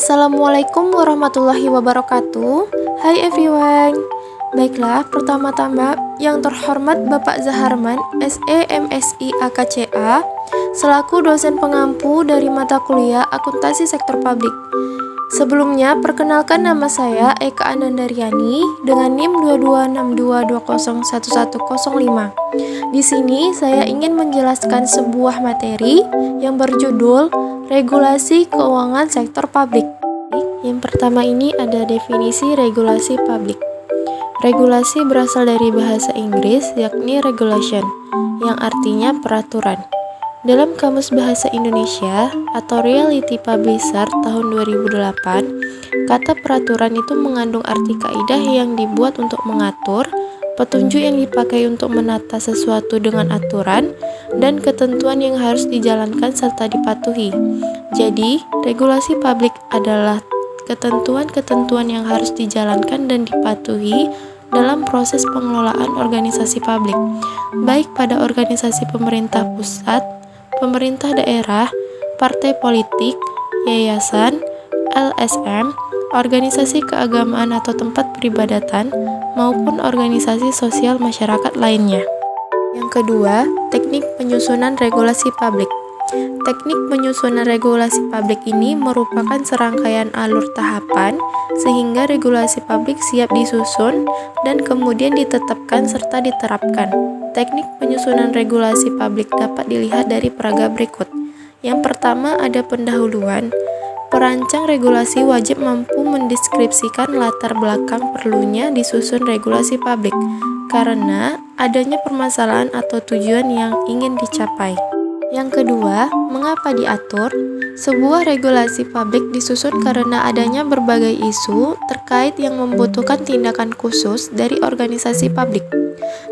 Assalamualaikum warahmatullahi wabarakatuh. Hai everyone. Baiklah, pertama-tama yang terhormat Bapak Zaharman, SE MSI AKCA, selaku dosen pengampu dari mata kuliah Akuntansi Sektor Publik. Sebelumnya, perkenalkan nama saya Eka Anandaryani dengan NIM 2262201105. Di sini saya ingin menjelaskan sebuah materi yang berjudul Regulasi Keuangan Sektor Publik. Yang pertama ini ada definisi regulasi publik. Regulasi berasal dari bahasa Inggris yakni regulation, yang artinya peraturan. Dalam Kamus Bahasa Indonesia atau Reality Publisher tahun 2008, kata peraturan itu mengandung arti kaidah yang dibuat untuk mengatur, petunjuk yang dipakai untuk menata sesuatu dengan aturan, dan ketentuan yang harus dijalankan serta dipatuhi. Jadi, regulasi publik adalah ketentuan-ketentuan yang harus dijalankan dan dipatuhi dalam proses pengelolaan organisasi publik, baik pada organisasi pemerintah pusat, pemerintah daerah, partai politik, yayasan, LSM, organisasi keagamaan atau tempat peribadatan, maupun organisasi sosial masyarakat lainnya. Yang kedua, teknik penyusunan regulasi publik. Teknik penyusunan regulasi publik ini merupakan serangkaian alur tahapan sehingga regulasi publik siap disusun dan kemudian ditetapkan serta diterapkan. Teknik penyusunan regulasi publik dapat dilihat dari paragraf berikut. Yang pertama ada pendahuluan. Perancang regulasi wajib mampu mendeskripsikan latar belakang perlunya disusun regulasi publik karena adanya permasalahan atau tujuan yang ingin dicapai. Yang kedua, mengapa diatur? Sebuah regulasi publik disusun karena adanya berbagai isu terkait yang membutuhkan tindakan khusus dari organisasi publik.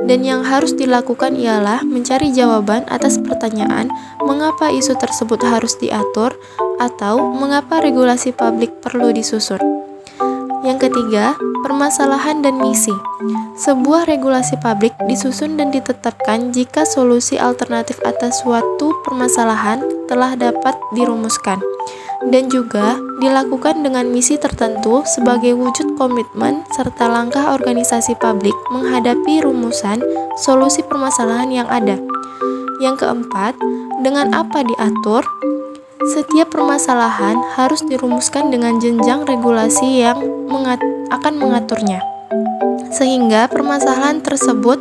Dan yang harus dilakukan ialah mencari jawaban atas pertanyaan mengapa isu tersebut harus diatur atau mengapa regulasi publik perlu disusun. Yang ketiga, permasalahan dan misi. Sebuah regulasi publik disusun dan ditetapkan jika solusi alternatif atas suatu permasalahan telah dapat dirumuskan, dan juga dilakukan dengan misi tertentu sebagai wujud komitmen serta langkah organisasi publik menghadapi rumusan solusi permasalahan yang ada. Yang keempat, dengan apa diatur? Setiap permasalahan harus dirumuskan dengan jenjang regulasi yang akan mengaturnya, sehingga permasalahan tersebut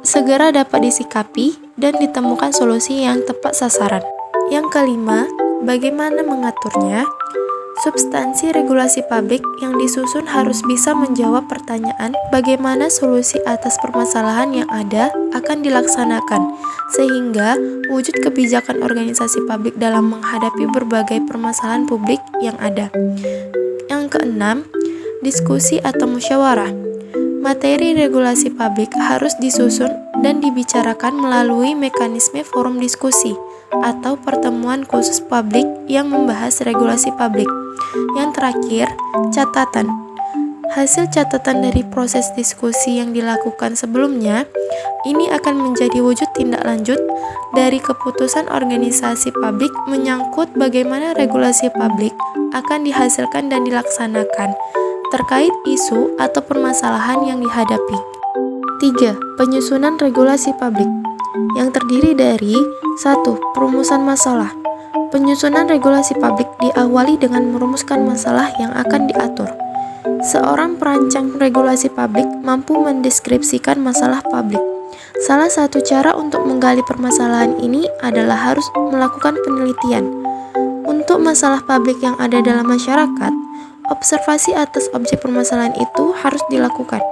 segera dapat disikapi dan ditemukan solusi yang tepat sasaran. Yang kelima, bagaimana mengaturnya? Substansi regulasi publik yang disusun harus bisa menjawab pertanyaan bagaimana solusi atas permasalahan yang ada akan dilaksanakan, sehingga wujud kebijakan organisasi publik dalam menghadapi berbagai permasalahan publik yang ada. Yang keenam, diskusi atau musyawarah. Materi regulasi publik harus disusun dan dibicarakan melalui mekanisme forum diskusi atau pertemuan khusus publik yang membahas regulasi publik. Yang terakhir, catatan. Hasil catatan dari proses diskusi yang dilakukan sebelumnya, ini akan menjadi wujud tindak lanjut dari keputusan organisasi publik menyangkut bagaimana regulasi publik akan dihasilkan dan dilaksanakan terkait isu atau permasalahan yang dihadapi. 3. Penyusunan regulasi publik yang terdiri dari 1. Perumusan masalah. Penyusunan regulasi publik diawali dengan merumuskan masalah yang akan diatur. Seorang perancang regulasi publik mampu mendeskripsikan masalah publik. Salah satu cara untuk menggali permasalahan ini adalah harus melakukan penelitian. Untuk masalah publik yang ada dalam masyarakat, observasi atas objek permasalahan itu harus dilakukan.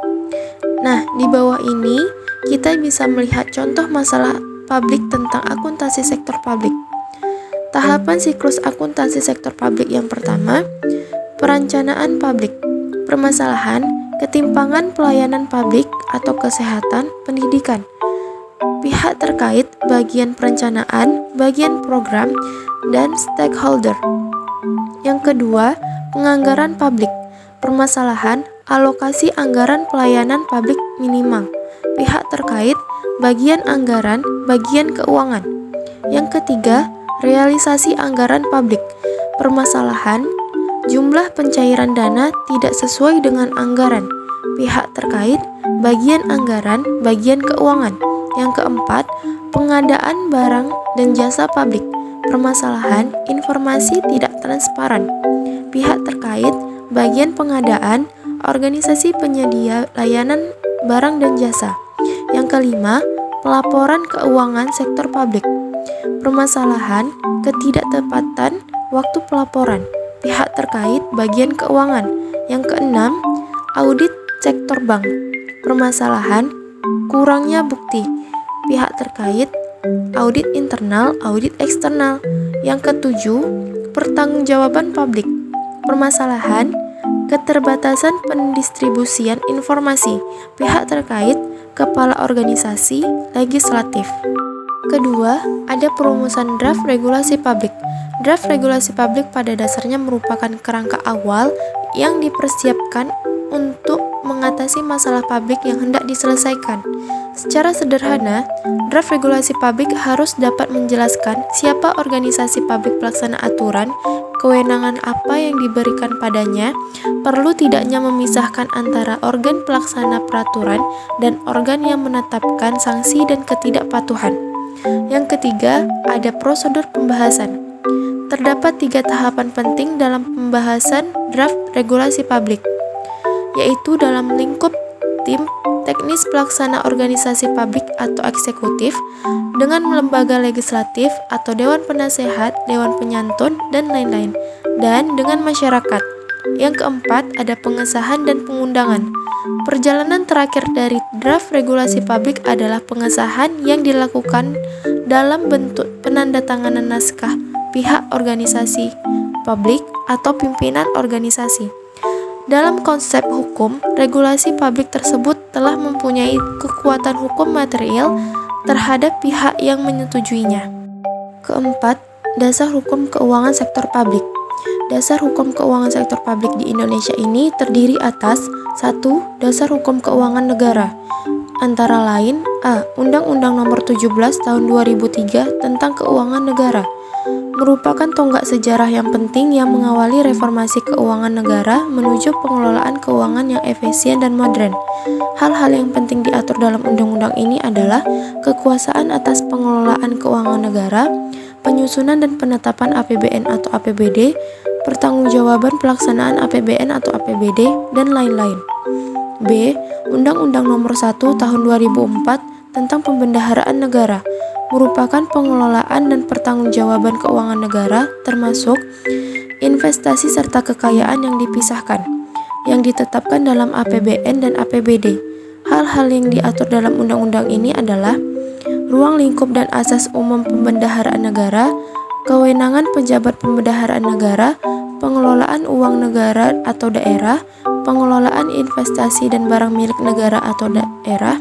Nah, di bawah ini kita bisa melihat contoh masalah publik tentang akuntansi sektor publik. Tahapan siklus akuntansi sektor publik yang pertama, perencanaan publik. Permasalahan, ketimpangan pelayanan publik atau kesehatan, pendidikan. Pihak terkait, bagian perencanaan, bagian program, dan stakeholder. Yang kedua, penganggaran publik. Permasalahan, alokasi anggaran pelayanan publik minimal. Pihak terkait, bagian anggaran, bagian keuangan. Yang ketiga, realisasi anggaran publik. Permasalahan, Jumlah pencairan dana tidak sesuai dengan anggaran. Pihak terkait, bagian anggaran, bagian keuangan. Yang keempat, pengadaan barang dan jasa publik. Permasalahan, informasi tidak transparan. Pihak terkait, bagian pengadaan, organisasi penyedia layanan barang dan jasa. Yang kelima, pelaporan keuangan sektor publik. Permasalahan, ketidaktepatan waktu pelaporan. Pihak terkait, bagian keuangan. Yang keenam, audit sektor bank. Permasalahan, kurangnya bukti. Pihak terkait, audit internal, audit eksternal. Yang ketujuh, pertanggungjawaban publik. Permasalahan, keterbatasan pendistribusian informasi. Pihak terkait, kepala organisasi, legislatif. Kedua, ada perumusan draft regulasi publik. Draft regulasi publik pada dasarnya merupakan kerangka awal yang dipersiapkan untuk mengatasi masalah publik yang hendak diselesaikan. Secara sederhana, draft regulasi publik harus dapat menjelaskan siapa organisasi publik pelaksana aturan, kewenangan apa yang diberikan padanya, perlu tidaknya memisahkan antara organ pelaksana peraturan dan organ yang menetapkan sanksi dan ketidakpatuhan. Yang ketiga, ada prosedur pembahasan. Terdapat 3 tahapan penting dalam pembahasan draft regulasi publik, yaitu dalam lingkup tim teknis pelaksana organisasi publik atau eksekutif, dengan lembaga legislatif atau dewan penasehat, dewan penyantun, dan lain-lain, dan dengan masyarakat. Yang keempat, ada pengesahan dan pengundangan. Perjalanan terakhir dari draft regulasi publik adalah pengesahan yang dilakukan dalam bentuk penandatanganan naskah pihak organisasi publik atau pimpinan organisasi. Dalam konsep hukum, regulasi publik tersebut telah mempunyai kekuatan hukum material terhadap pihak yang menyetujuinya. Keempat, dasar hukum keuangan sektor publik. Dasar hukum keuangan sektor publik di Indonesia ini terdiri atas 1. Dasar hukum keuangan negara. Antara lain, A. Undang-Undang Nomor 17 Tahun 2003 tentang Keuangan Negara, merupakan tonggak sejarah yang penting yang mengawali reformasi keuangan negara menuju pengelolaan keuangan yang efisien dan modern. Hal-hal yang penting diatur dalam undang-undang ini adalah kekuasaan atas pengelolaan keuangan negara, penyusunan dan penetapan APBN atau APBD, pertanggungjawaban pelaksanaan APBN atau APBD, dan lain-lain. B. Undang-Undang Nomor 1 Tahun 2004 tentang Pembendaharaan Negara, merupakan pengelolaan dan pertanggungjawaban keuangan negara termasuk investasi serta kekayaan yang dipisahkan, yang ditetapkan dalam APBN dan APBD. Hal-hal yang diatur dalam undang-undang ini adalah ruang lingkup dan asas umum pembendaharaan negara, kewenangan pejabat pembendaharaan negara, pengelolaan uang negara atau daerah, pengelolaan investasi dan barang milik negara atau daerah,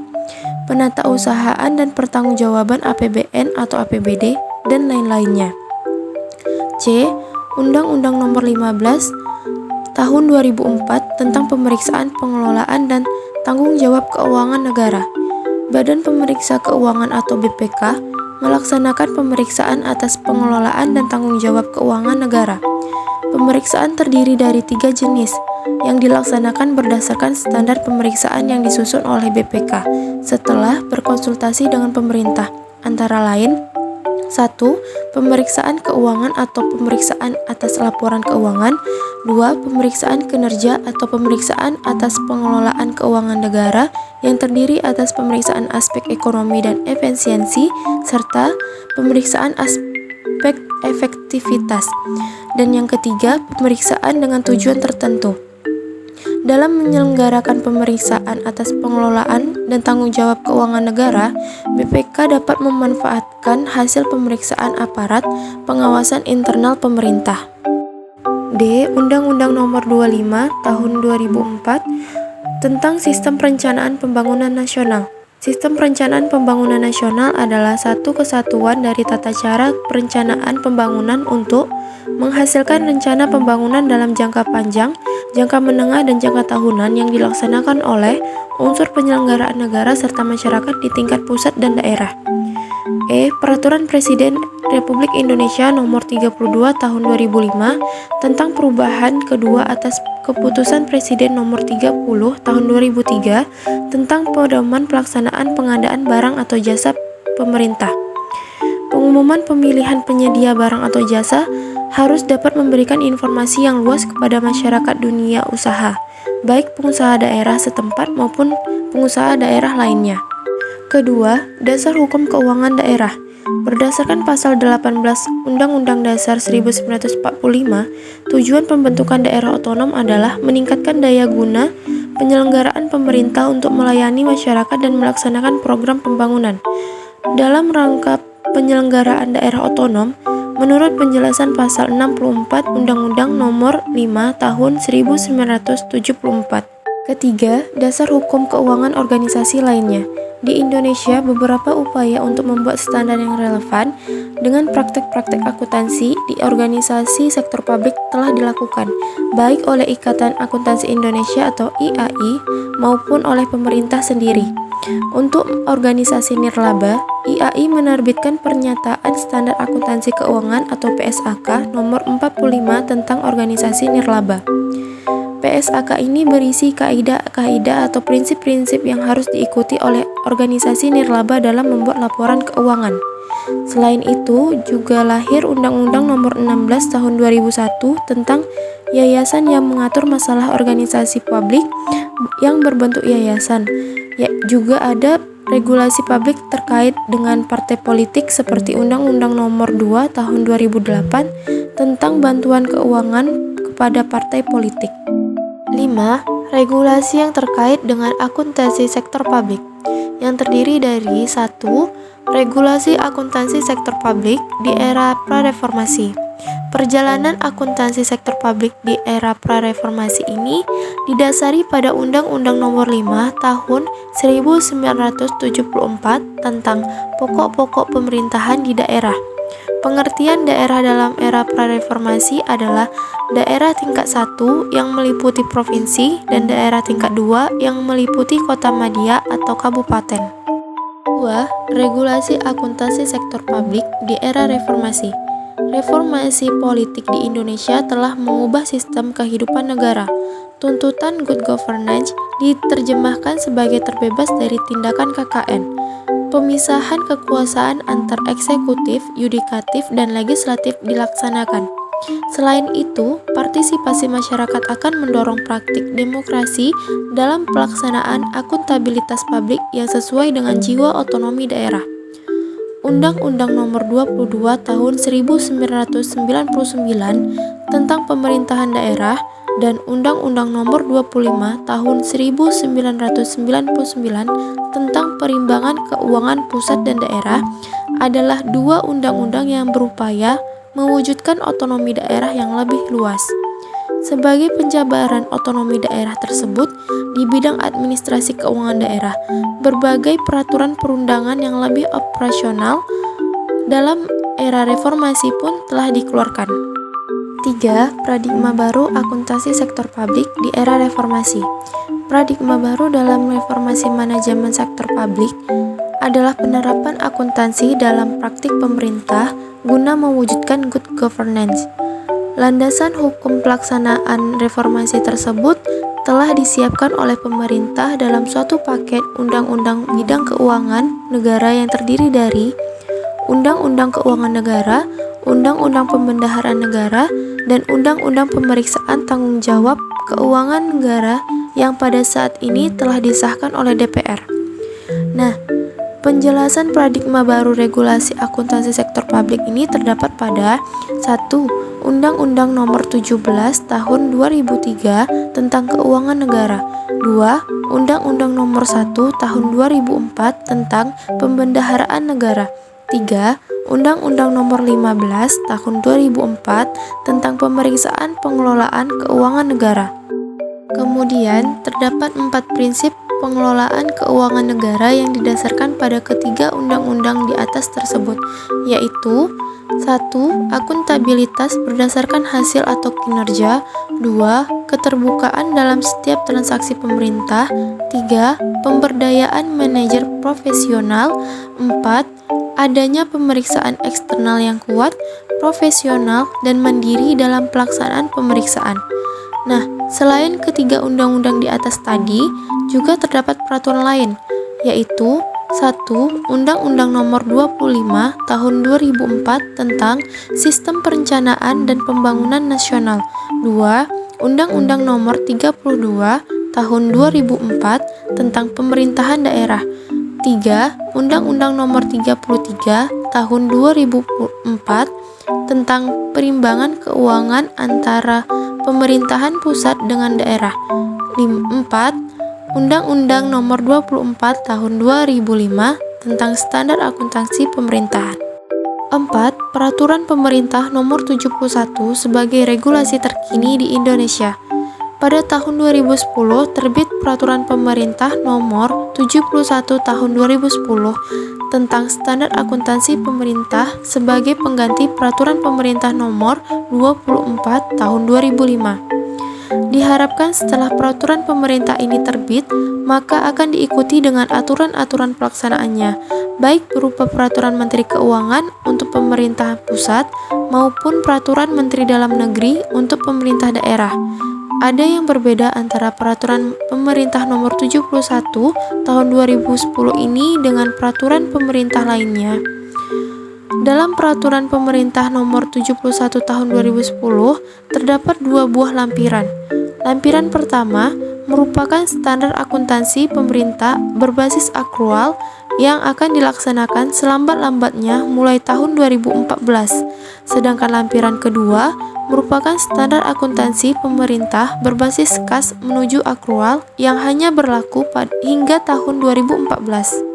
penatausahaan dan pertanggungjawaban APBN atau APBD, dan lain-lainnya. C. Undang-Undang Nomor 15 Tahun 2004 tentang Pemeriksaan Pengelolaan dan Tanggung Jawab Keuangan Negara. Badan Pemeriksa Keuangan atau BPK melaksanakan pemeriksaan atas pengelolaan dan tanggung jawab keuangan negara. Pemeriksaan terdiri dari 3 jenis yang dilaksanakan berdasarkan standar pemeriksaan yang disusun oleh BPK setelah berkonsultasi dengan pemerintah, antara lain 1. Pemeriksaan keuangan atau pemeriksaan atas laporan keuangan. 2. Pemeriksaan kinerja atau pemeriksaan atas pengelolaan keuangan negara yang terdiri atas pemeriksaan aspek ekonomi dan efisiensi serta pemeriksaan aspek efektivitas. Dan yang ketiga, pemeriksaan dengan tujuan tertentu. Dalam menyelenggarakan pemeriksaan atas pengelolaan dan tanggung jawab keuangan negara, BPK dapat memanfaatkan hasil pemeriksaan aparat pengawasan internal pemerintah. D. Undang-Undang Nomor 25 Tahun 2004 tentang Sistem Perencanaan Pembangunan Nasional. Sistem Perencanaan Pembangunan Nasional adalah satu kesatuan dari tata cara perencanaan pembangunan untuk menghasilkan rencana pembangunan dalam jangka panjang, jangka menengah, dan jangka tahunan yang dilaksanakan oleh unsur penyelenggaraan negara serta masyarakat di tingkat pusat dan daerah. Peraturan Presiden Republik Indonesia Nomor 32 Tahun 2005 tentang perubahan kedua atas Keputusan Presiden Nomor 30 Tahun 2003 tentang pedoman pelaksanaan pengadaan barang atau jasa pemerintah. Pengumuman pemilihan penyedia barang atau jasa harus dapat memberikan informasi yang luas kepada masyarakat dunia usaha, baik pengusaha daerah setempat maupun pengusaha daerah lainnya. Kedua, Dasar Hukum Keuangan Daerah. Berdasarkan pasal 18 Undang-Undang Dasar 1945, tujuan pembentukan daerah otonom adalah meningkatkan daya guna penyelenggaraan pemerintah untuk melayani masyarakat dan melaksanakan program pembangunan. Dalam rangka penyelenggaraan daerah otonom, menurut penjelasan pasal 64 Undang-Undang Nomor 5 Tahun 1974. Ketiga, Dasar Hukum Keuangan Organisasi lainnya. Di Indonesia, beberapa upaya untuk membuat standar yang relevan dengan praktek-praktek akuntansi di organisasi sektor publik telah dilakukan, baik oleh Ikatan Akuntansi Indonesia atau IAI maupun oleh pemerintah sendiri. Untuk organisasi nirlaba, IAI menerbitkan Pernyataan Standar Akuntansi Keuangan atau PSAK nomor 45 tentang organisasi nirlaba. PSAK ini berisi kaidah-kaidah atau prinsip-prinsip yang harus diikuti oleh organisasi nirlaba dalam membuat laporan keuangan. Selain itu, juga lahir Undang-Undang Nomor 16 Tahun 2001 tentang yayasan yang mengatur masalah organisasi publik yang berbentuk yayasan. Juga ada regulasi publik terkait dengan partai politik seperti Undang-Undang Nomor 2 Tahun 2008 tentang bantuan keuangan kepada partai politik. 5. Regulasi yang terkait dengan akuntansi sektor publik, yang terdiri dari 1. Regulasi akuntansi sektor publik di era prareformasi. Perjalanan akuntansi sektor publik di era prareformasi ini didasari pada Undang-Undang Nomor 5 Tahun 1974 tentang pokok-pokok pemerintahan di daerah. Pengertian daerah dalam era prareformasi adalah daerah tingkat 1 yang meliputi provinsi dan daerah tingkat 2 yang meliputi kota madya atau kabupaten. 2. Regulasi akuntansi sektor publik di era reformasi. Reformasi politik di Indonesia telah mengubah sistem kehidupan negara. Tuntutan good governance diterjemahkan sebagai terbebas dari tindakan KKN. Pemisahan kekuasaan antar eksekutif, yudikatif, dan legislatif dilaksanakan. Selain itu, partisipasi masyarakat akan mendorong praktik demokrasi dalam pelaksanaan akuntabilitas publik yang sesuai dengan jiwa otonomi daerah. Undang-Undang Nomor 22 Tahun 1999 tentang pemerintahan daerah dan Undang-Undang Nomor 25 Tahun 1999 tentang perimbangan keuangan pusat dan daerah adalah dua undang-undang yang berupaya mewujudkan otonomi daerah yang lebih luas. Sebagai penjabaran otonomi daerah tersebut di bidang administrasi keuangan daerah, berbagai peraturan perundangan yang lebih operasional dalam era reformasi pun telah dikeluarkan. 3. Paradigma baru akuntansi sektor publik di era reformasi. Paradigma baru dalam reformasi manajemen sektor publik adalah penerapan akuntansi dalam praktik pemerintah guna mewujudkan good governance. Landasan hukum pelaksanaan reformasi tersebut telah disiapkan oleh pemerintah dalam suatu paket undang-undang bidang keuangan negara yang terdiri dari Undang-Undang Keuangan Negara, Undang-Undang Pembendaharaan Negara, dan Undang-Undang Pemeriksaan Tanggung Jawab Keuangan Negara yang pada saat ini telah disahkan oleh DPR. Nah, penjelasan paradigma baru regulasi akuntansi sektor publik ini terdapat pada 1. Undang-Undang Nomor 17 Tahun 2003 tentang Keuangan Negara. 2. Undang-Undang Nomor 1 Tahun 2004 tentang Pembendaharaan Negara. 3. Undang-Undang Nomor 15 Tahun 2004 tentang Pemeriksaan Pengelolaan Keuangan Negara. Kemudian, terdapat 4 prinsip pengelolaan keuangan negara yang didasarkan pada ketiga undang-undang di atas tersebut, yaitu 1. Akuntabilitas berdasarkan hasil atau kinerja. 2. Keterbukaan dalam setiap transaksi pemerintah. 3. Pemberdayaan manajer profesional. 4. adanya pemeriksaan eksternal yang kuat, profesional, dan mandiri dalam pelaksanaan pemeriksaan. Nah, selain ketiga undang-undang di atas tadi, juga terdapat peraturan lain, yaitu 1. Undang-Undang Nomor 25 Tahun 2004 tentang Sistem Perencanaan dan Pembangunan Nasional. 2. Undang-Undang Nomor 32 Tahun 2004 tentang Pemerintahan Daerah. 3. Undang-Undang Nomor 33 Tahun 2004 tentang Perimbangan Keuangan antara Pemerintahan Pusat dengan Daerah. 4. Undang-Undang Nomor 24 Tahun 2005 tentang Standar Akuntansi Pemerintahan. 4. Peraturan Pemerintah Nomor 71 sebagai regulasi terkini di Indonesia. Pada tahun 2010 terbit Peraturan Pemerintah Nomor 71 Tahun 2010 tentang Standar Akuntansi Pemerintah sebagai pengganti Peraturan Pemerintah Nomor 24 Tahun 2005. Diharapkan setelah peraturan pemerintah ini terbit, maka akan diikuti dengan aturan-aturan pelaksanaannya, baik berupa peraturan Menteri Keuangan untuk pemerintah pusat maupun peraturan Menteri Dalam Negeri untuk pemerintah daerah. Ada yang berbeda antara peraturan pemerintah nomor 71 tahun 2010 ini dengan peraturan pemerintah lainnya. Dalam peraturan pemerintah nomor 71 tahun 2010 terdapat dua buah lampiran. Lampiran pertama merupakan standar akuntansi pemerintah berbasis akrual yang akan dilaksanakan selambat-lambatnya mulai tahun 2014. Sedangkan lampiran kedua merupakan standar akuntansi pemerintah berbasis kas menuju akrual yang hanya berlaku hingga tahun 2014.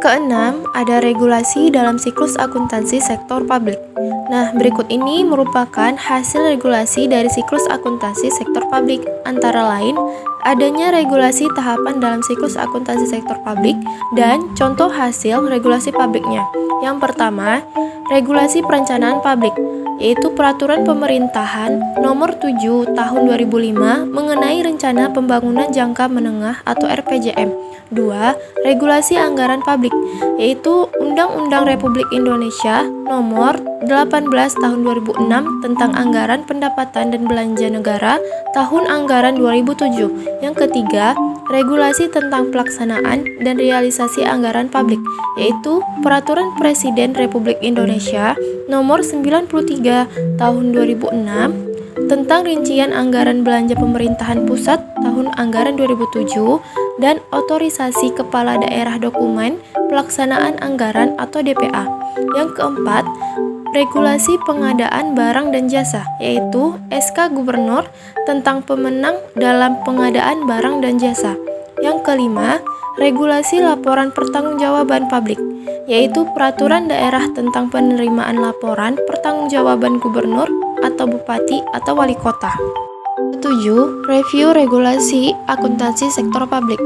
Keenam, ada regulasi dalam siklus akuntansi sektor publik. Nah, berikut ini merupakan hasil regulasi dari siklus akuntansi sektor publik, antara lain adanya regulasi tahapan dalam siklus akuntansi sektor publik dan contoh hasil regulasi publiknya. Yang pertama, regulasi perencanaan publik, yaitu Peraturan Pemerintahan Nomor 7 Tahun 2005 mengenai Rencana Pembangunan Jangka Menengah atau RPJM. 2. Regulasi anggaran publik, yaitu Undang-Undang Republik Indonesia Nomor 18 Tahun 2006 tentang Anggaran Pendapatan dan Belanja Negara Tahun Anggaran 2007. Yang ketiga, regulasi tentang pelaksanaan dan realisasi anggaran publik, yaitu Peraturan Presiden Republik Indonesia Nomor 93 Tahun 2006 tentang rincian anggaran belanja pemerintahan pusat tahun anggaran 2007 dan otorisasi kepala daerah dokumen pelaksanaan anggaran atau DPA. Yang keempat, regulasi pengadaan barang dan jasa, yaitu SK Gubernur tentang pemenang dalam pengadaan barang dan jasa. Yang kelima, regulasi laporan pertanggungjawaban publik, yaitu Peraturan Daerah tentang penerimaan laporan pertanggungjawaban gubernur atau bupati atau wali kota. 7. Review regulasi akuntansi sektor publik.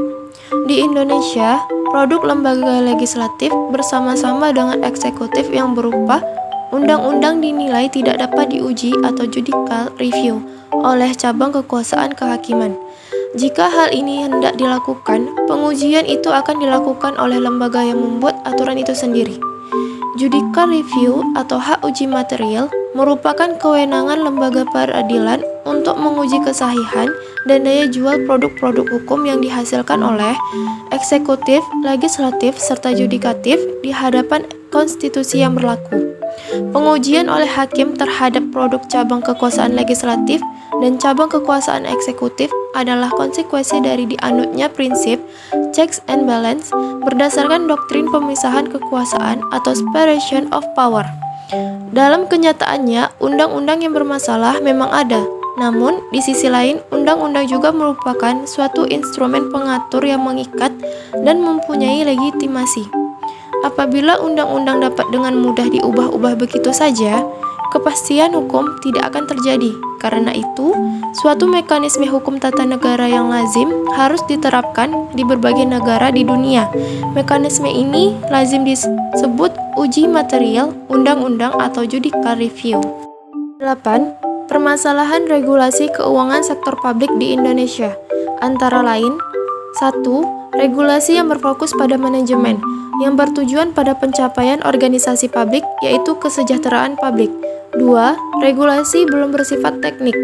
Di Indonesia, produk lembaga legislatif bersama-sama dengan eksekutif yang berupa undang-undang dinilai tidak dapat diuji atau judicial review oleh cabang kekuasaan kehakiman. Jika hal ini hendak dilakukan, pengujian itu akan dilakukan oleh lembaga yang membuat aturan itu sendiri. Judicial review atau hak uji material merupakan kewenangan lembaga peradilan untuk menguji kesahihan dan daya jual produk-produk hukum yang dihasilkan oleh eksekutif, legislatif, serta yudikatif di hadapan konstitusi yang berlaku. Pengujian oleh hakim terhadap produk cabang kekuasaan legislatif dan cabang kekuasaan eksekutif adalah konsekuensi dari dianutnya prinsip checks and balance berdasarkan doktrin pemisahan kekuasaan atau separation of power. Dalam kenyataannya, undang-undang yang bermasalah memang ada. Namun, di sisi lain, undang-undang juga merupakan suatu instrumen pengatur yang mengikat dan mempunyai legitimasi. Apabila undang-undang dapat dengan mudah diubah-ubah begitu saja, kepastian hukum tidak akan terjadi. Karena itu, suatu mekanisme hukum tata negara yang lazim harus diterapkan di berbagai negara di dunia. Mekanisme ini lazim disebut uji material, undang-undang atau judicial review. 8. Permasalahan regulasi keuangan sektor publik di Indonesia. Antara lain, 1. regulasi yang berfokus pada manajemen, yang bertujuan pada pencapaian organisasi publik, yaitu kesejahteraan publik. 2. Regulasi belum bersifat teknik.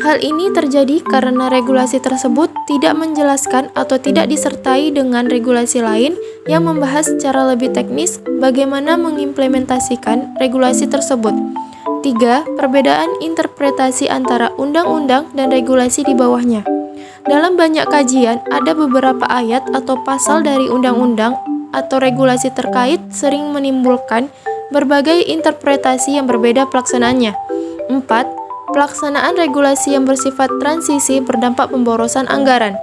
Hal ini terjadi karena regulasi tersebut tidak menjelaskan atau tidak disertai dengan regulasi lain yang membahas secara lebih teknis bagaimana mengimplementasikan regulasi tersebut. 3. Perbedaan interpretasi antara undang-undang dan regulasi di bawahnya. Dalam banyak kajian, ada beberapa ayat atau pasal dari undang-undang atau regulasi terkait sering menimbulkan berbagai interpretasi yang berbeda pelaksanaannya. 4. Pelaksanaan regulasi yang bersifat transisi berdampak pemborosan anggaran.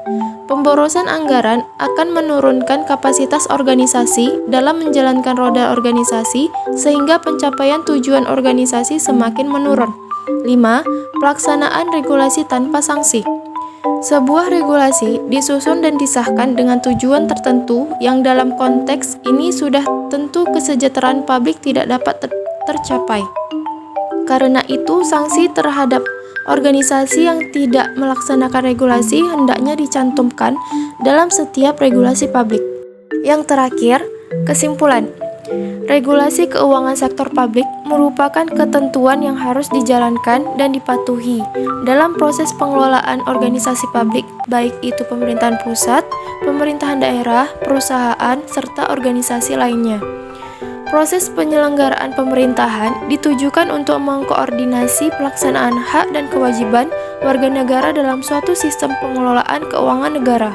Pemborosan anggaran akan menurunkan kapasitas organisasi dalam menjalankan roda organisasi sehingga pencapaian tujuan organisasi semakin menurun. 5. Pelaksanaan regulasi tanpa sanksi. Sebuah regulasi disusun dan disahkan dengan tujuan tertentu yang dalam konteks ini sudah tentu kesejahteraan publik tidak dapat tercapai. Karena itu, sanksi terhadap organisasi yang tidak melaksanakan regulasi hendaknya dicantumkan dalam setiap regulasi publik. Yang terakhir, kesimpulan. Regulasi keuangan sektor publik merupakan ketentuan yang harus dijalankan dan dipatuhi dalam proses pengelolaan organisasi publik, baik itu pemerintahan pusat, pemerintahan daerah, perusahaan, serta organisasi lainnya. Proses penyelenggaraan pemerintahan ditujukan untuk mengkoordinasi pelaksanaan hak dan kewajiban warga negara dalam suatu sistem pengelolaan keuangan negara.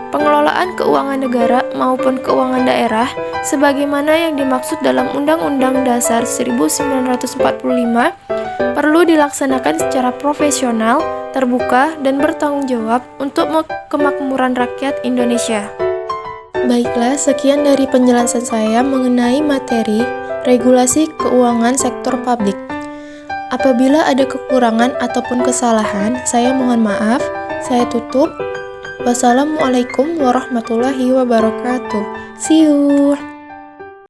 Pengelolaan keuangan negara maupun keuangan daerah sebagaimana yang dimaksud dalam Undang-Undang Dasar 1945 perlu dilaksanakan secara profesional, terbuka, dan bertanggung jawab untuk kemakmuran rakyat Indonesia. Baiklah, sekian dari penjelasan saya mengenai materi regulasi keuangan sektor publik. Apabila ada kekurangan ataupun kesalahan, saya mohon maaf. Saya tutup. Wassalamualaikum warahmatullahi wabarakatuh. See you.